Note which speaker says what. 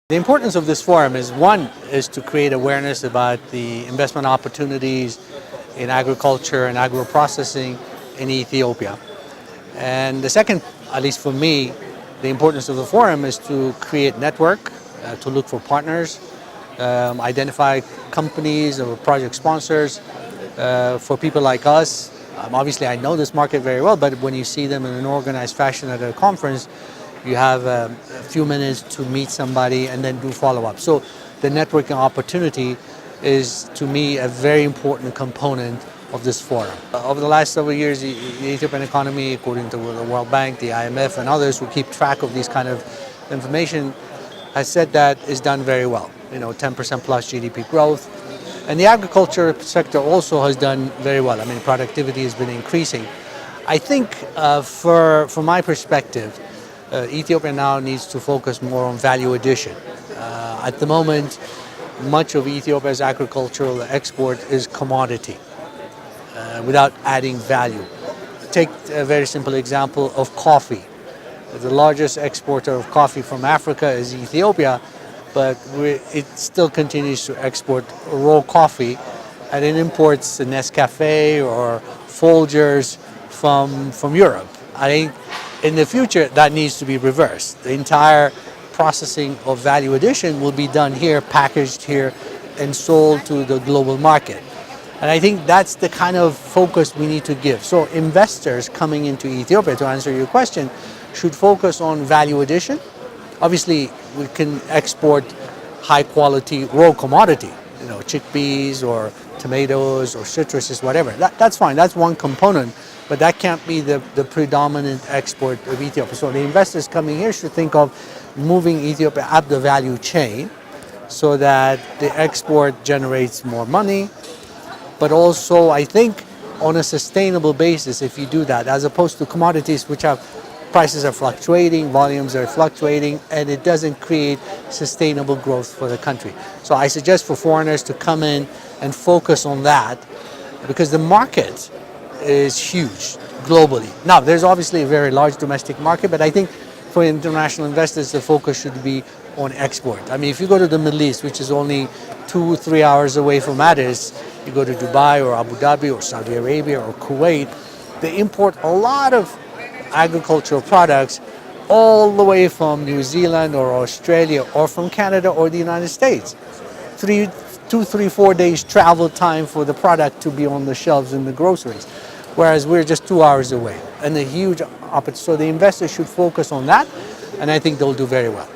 Speaker 1: The importance of this forum is, one, is to create awareness about the investment opportunities in agriculture and agro-processing in Ethiopia. And the second, at least for me, the importance of the forum is to create network, to look for partners, identify companies or project sponsors for people like us. Obviously, I know this market very well, but when you see them in an organized fashion at a conference, you have a few minutes to meet somebody and then do follow-up. So the networking opportunity is, to me, a very important component of this forum. Over the last several years, the Ethiopian economy, according to the World Bank, the IMF, and others who keep track of these kind of information, has said that is done very well. 10% plus GDP growth. And the agriculture sector also has done very well. I mean, productivity has been increasing. I think from my perspective, Ethiopia now needs to focus more on value addition. At the moment, much of Ethiopia's agricultural export is commodity without adding value. Take a very simple example of coffee. The largest exporter of coffee from Africa is Ethiopia, but it still continues to export raw coffee, and it imports Nescafe or Folgers from Europe. I think in the future that needs to be reversed. The entire processing of value addition will be done here, packaged here, and sold to the global market. And I think that's the kind of focus we need to give. So investors coming into Ethiopia, to answer your question, should focus on value addition. Obviously, we can export high quality raw commodity, chickpeas or tomatoes or citruses, whatever. That's fine, that's one component, but that can't be the predominant export of Ethiopia. So the investors coming here should think of moving Ethiopia up the value chain so that the export generates more money, but also I think on a sustainable basis if you do that, as opposed to commodities which have prices are fluctuating, volumes are fluctuating, and it doesn't create sustainable growth for the country. So I suggest for foreigners to come in and focus on that, because the market is huge globally. Now, there's obviously a very large domestic market, but I think for international investors, the focus should be on export. I mean, if you go to the Middle East, which is only 2-3 hours away from Addis, you go to Dubai or Abu Dhabi or Saudi Arabia or Kuwait, they import a lot of agricultural products all the way from New Zealand or Australia or from Canada or the United States. 2, 3, 4 days travel time for the product to be on the shelves in the groceries, whereas we're just 2 hours away. And a huge opportunity. So the investors should focus on that, and I think they'll do very well.